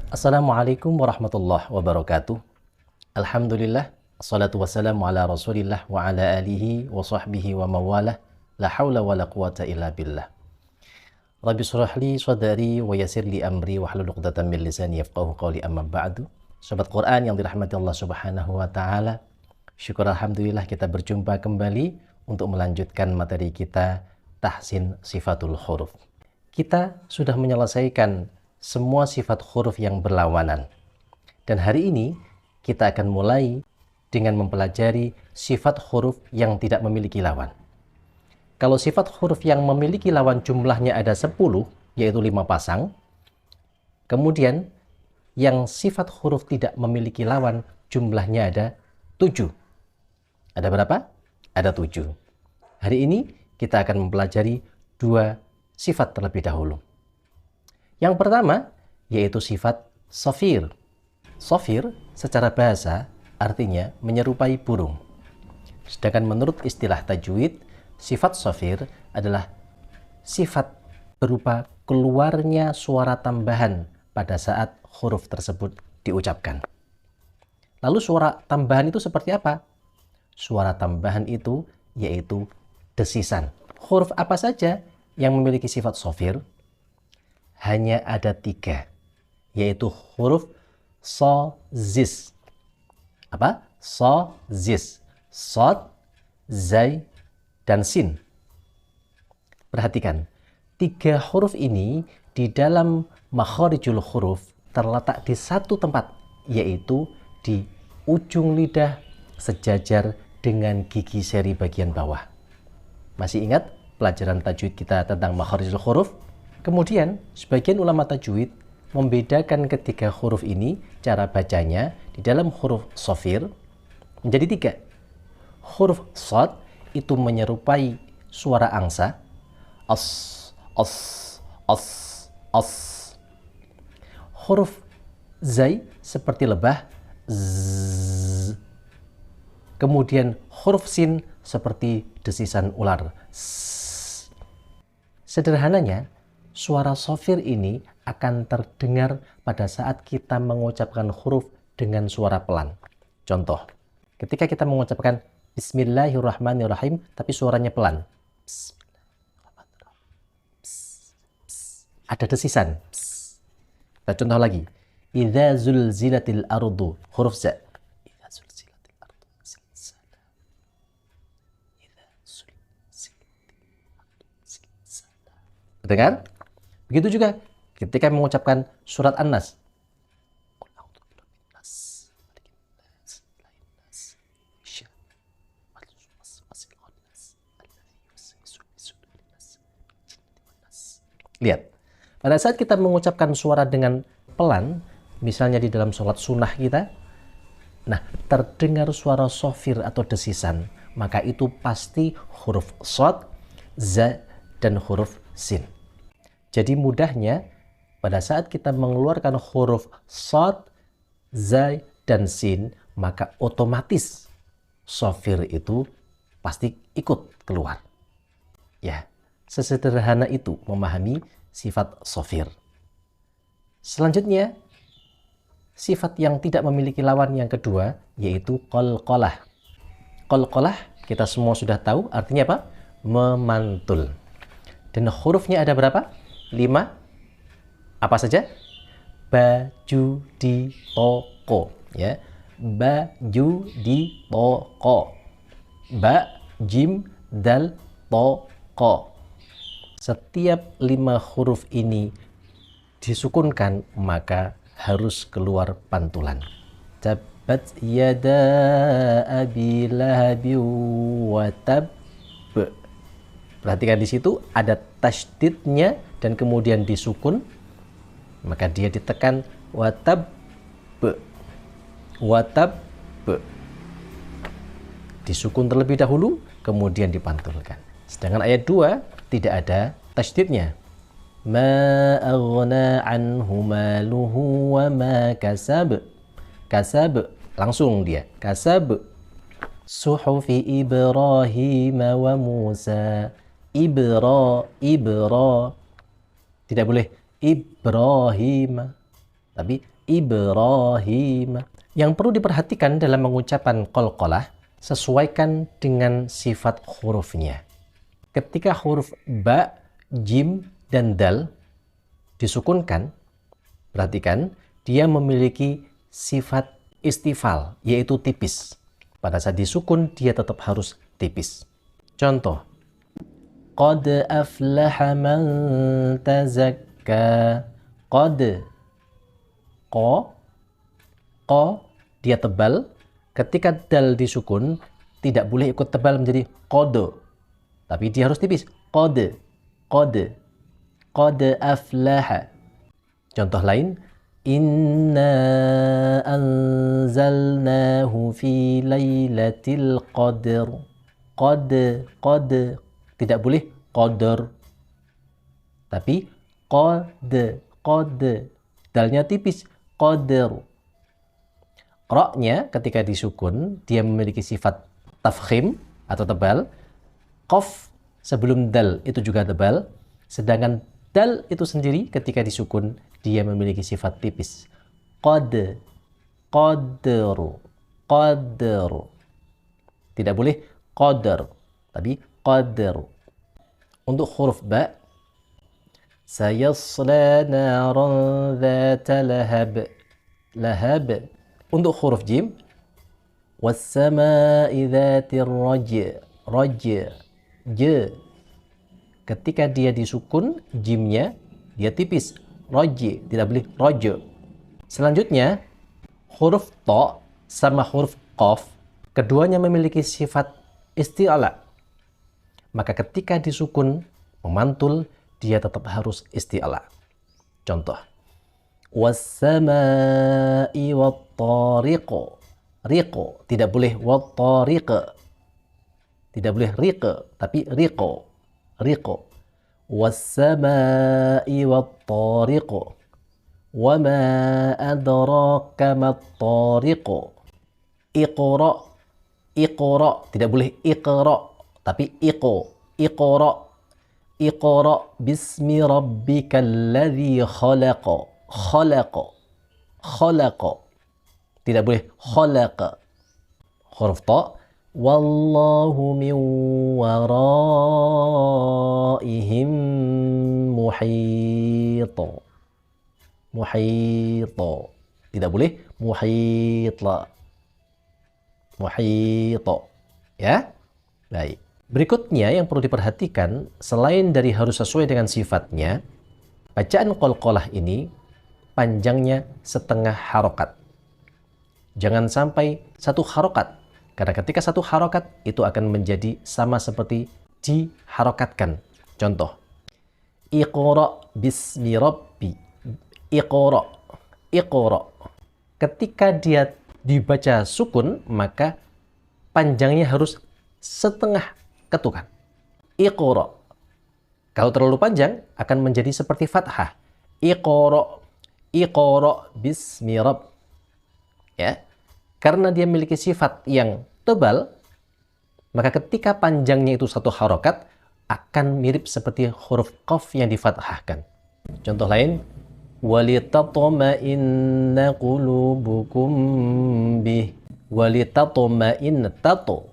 Assalamualaikum warahmatullahi wabarakatuh. Alhamdulillah, assalatu wassalamu ala rasulillah wa ala alihi wa sahbihi wa mawalah. La hawla wa la quwata illa billah. Rabbi surah li sadari wa yasir li amri wa hlul 'uqdatam min lisani yafqahu qawli amma ba'du. Sobat Quran yang dirahmati Allah Subhanahu wa taala. Syukur alhamdulillah kita berjumpa kembali untuk melanjutkan materi kita Tahsin Sifatul Huruf. Kita sudah menyelesaikan semua sifat huruf yang berlawanan. Dan hari ini kita akan mulai dengan mempelajari sifat huruf yang tidak memiliki lawan. Kalau sifat huruf yang memiliki lawan jumlahnya ada 10, yaitu 5 pasang. Kemudian yang sifat huruf tidak memiliki lawan jumlahnya ada 7. Ada berapa? Ada 7. Hari ini kita akan mempelajari 2 sifat terlebih dahulu. Yang pertama, yaitu sifat sofir. Sofir secara bahasa artinya menyerupai burung. Sedangkan menurut istilah tajwid, sifat sofir adalah sifat berupa keluarnya suara tambahan pada saat huruf tersebut diucapkan. Lalu suara tambahan itu seperti apa? Suara tambahan itu yaitu desisan. Huruf apa saja yang memiliki sifat sofir? Hanya ada 3, yaitu huruf so, zis. Apa? So, zis. Sod, zai, dan sin. Perhatikan, 3 huruf ini di dalam makharijul huruf terletak di satu tempat, yaitu di ujung lidah sejajar dengan gigi seri bagian bawah. Masih ingat pelajaran tajwid kita tentang makharijul huruf? Kemudian, sebagian ulama tajwid membedakan ketiga huruf ini, cara bacanya di dalam huruf sofir menjadi 3. Huruf sod itu menyerupai suara angsa. Os, os, os, os. Huruf zai seperti lebah. Z. Kemudian huruf sin seperti desisan ular. S. Sederhananya, suara sofir ini akan terdengar pada saat kita mengucapkan huruf dengan suara pelan. Contoh, ketika kita mengucapkan Bismillahirrahmanirrahim, tapi suaranya pelan. Ada desisan. Kita contoh lagi. Idza zulzilatil ardu, huruf za. Dengar? Begitu juga ketika mengucapkan surat An-Nas. Lihat, pada saat kita mengucapkan suara dengan pelan, misalnya di dalam sholat sunnah kita, nah, terdengar suara sofir atau desisan, maka itu pasti huruf sod, za, dan huruf sin. Jadi mudahnya, pada saat kita mengeluarkan huruf sod, zai, dan sin, maka otomatis sofir itu pasti ikut keluar. Ya, sesederhana itu memahami sifat sofir. Selanjutnya, sifat yang tidak memiliki lawan yang kedua, yaitu qalqalah. Qalqalah, kita semua sudah tahu, artinya apa? Memantul. Dan hurufnya ada berapa? 5. Apa saja? Baju di toko, ya. Baju di toko. Ba, jim, dal, toko. Setiap 5 huruf ini disukunkan, maka harus keluar pantulan. Tabbat yada abi lahabi wa tab. Perhatikan di situ ada tasydidnya dan kemudian disukun, maka dia ditekan watab, watab, disukun terlebih dahulu, kemudian dipantulkan. Sedangkan ayat 2 tidak ada tasydidnya. Ma aghna anhu maluhu wa ma kasab. Kasab, langsung dia. Kasab. Suhufi Ibrahim wa Musa. Ibra. Tidak boleh Ibrahim, tapi Ibrahim. Yang perlu diperhatikan dalam mengucapan qalqalah, sesuaikan dengan sifat hurufnya. Ketika huruf ba, jim, dan dal disukunkan, perhatikan, dia memiliki sifat istifal, yaitu tipis. Pada saat disukun, dia tetap harus tipis. Contoh, qad aflaha man tazakka. Qad, ko, dia tebal. Ketika dal disukun, tidak boleh ikut tebal menjadi qad, tapi dia harus tipis. Qad, qad aflaha. Contoh lain, inna anzalnahu fi lailatul qadr. Qad, tidak boleh qadar, tapi qad, dalnya tipis, qadr. Ra-nya ketika disukun, dia memiliki sifat tafkhim atau tebal. Qaf sebelum dal itu juga tebal, sedangkan dal itu sendiri ketika disukun, dia memiliki sifat tipis. Qadru. Tidak boleh qadar, tapi qadru. Untuk huruf ba, sayasla naran dhata lahab. Untuk huruf jim, wassama'i dhatir raj. Ketika dia disukun, jimnya dia tipis, raj, tidak boleh raj. Selanjutnya, huruf ta sama huruf qaf, keduanya memiliki sifat isti'ala. Maka ketika disukun, memantul, dia tetap harus isti'ala. Contoh, wassama'i wattariq. Riqo, tidak boleh wattariq. Tidak boleh riq, tapi riqo. Wassama'i wattariq. Wama adraka mattariq. Iqra. Tidak boleh iqra, tapi iqra. Iqra bismi rabbikal ladzi khalaq. Tidak boleh khalaq. Huruf ta, wallahu min waraihim muhit. Tidak boleh muhit. Ya? Baik. Berikutnya yang perlu diperhatikan, selain dari harus sesuai dengan sifatnya, bacaan qalqalah ini panjangnya setengah harokat. Jangan sampai satu harokat, karena ketika satu harokat itu akan menjadi sama seperti diharokatkan. Contoh, iqra bismi rabbi. Iqra. Ketika dia dibaca sukun, maka panjangnya harus setengah ketukan. Iqra. Kalau terlalu panjang akan menjadi seperti fathah. Iqra bismi rabb. Ya. Karena dia memiliki sifat yang tebal, maka ketika panjangnya itu satu harokat, akan mirip seperti huruf qaf yang difathahkan. Contoh lain, walitatma'inna qulubukum bih. Walitatma'inna, tato.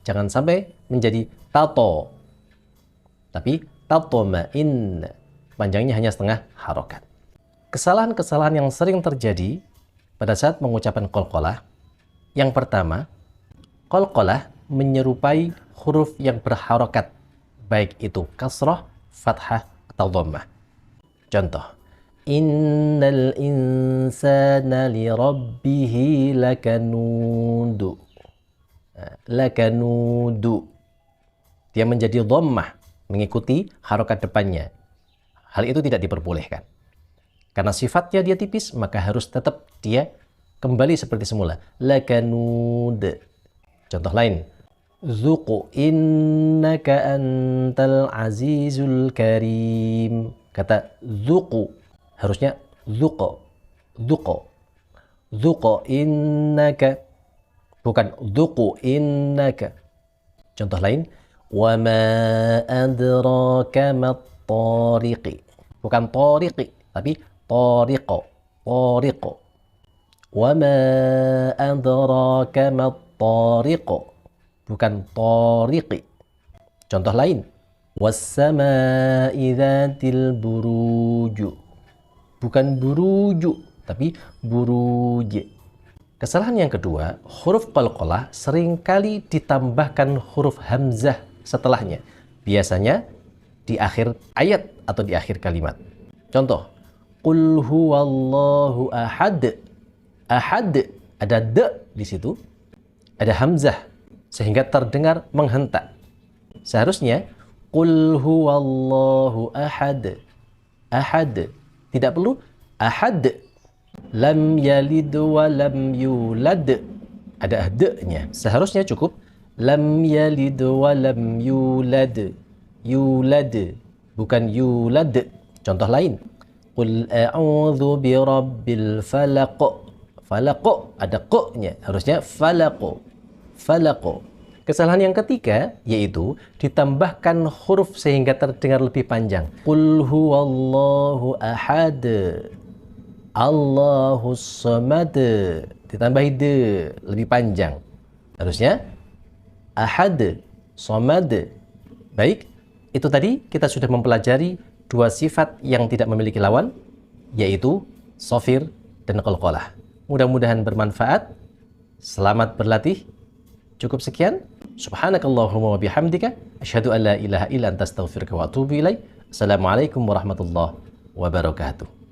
Jangan sampai menjadi tato. Tapi tatma'inna. Panjangnya hanya setengah harokat. Kesalahan-kesalahan yang sering terjadi pada saat mengucapkan qalqalah. Yang pertama, qalqalah menyerupai huruf yang berharokat, baik itu kasrah, fathah, atau dhammah. Contoh, innal insana li rabbihi lakanudu. Dia menjadi dhammah, mengikuti harokat depannya. Hal itu tidak diperbolehkan. Karena sifatnya dia tipis, maka harus tetap dia kembali seperti semula. Lakanud. Contoh lain. Zuqu innaka antal azizul karim. Kata zuqu. Harusnya zuqo. Zuqo innaka. Bukan zuqu innaka. Contoh lain. Wama adraka mat-tariqi. Bukan tariqi, tapi tariqo. tariq. Wa ma adraka mat-tariq. Bukan tariqi. Contoh lain. Was-sama'i dzatil buruj. Bukan buruju, tapi buruj. Kesalahan yang kedua, huruf qalqalah seringkali ditambahkan huruf hamzah setelahnya. Biasanya di akhir ayat atau di akhir kalimat. Contoh, Qul huwallahu ahad. Ahad, ada d di situ, ada hamzah, sehingga terdengar menghentak. Seharusnya, Qul huwallahu ahad. Ahad. Tidak perlu ahad. Lam yalid wa lam yulad. Ada d-nya. Seharusnya cukup lam yalid wa lam yulad. Yulad. Bukan yulad. Contoh lain. Qul a'udzu birabbil falaq. Falaq. Ada q-nya. Harusnya falaq. Falaq. Kesalahan yang ketiga yaitu ditambahkan huruf sehingga terdengar lebih panjang. Qul huwallahu ahad. Allahus samad. Ditambahi d, lebih panjang. Harusnya ahad, samad. Baik, itu tadi kita sudah mempelajari dua sifat yang tidak memiliki lawan, yaitu shafir dan qalqalah. Mudah-mudahan bermanfaat. Selamat berlatih. Cukup sekian. Subhanakallahumma wa bihamdika asyhadu an la ilaha illa anta astaghfiruka wa atubu ilaik. Assalamualaikum warahmatullahi wabarakatuh.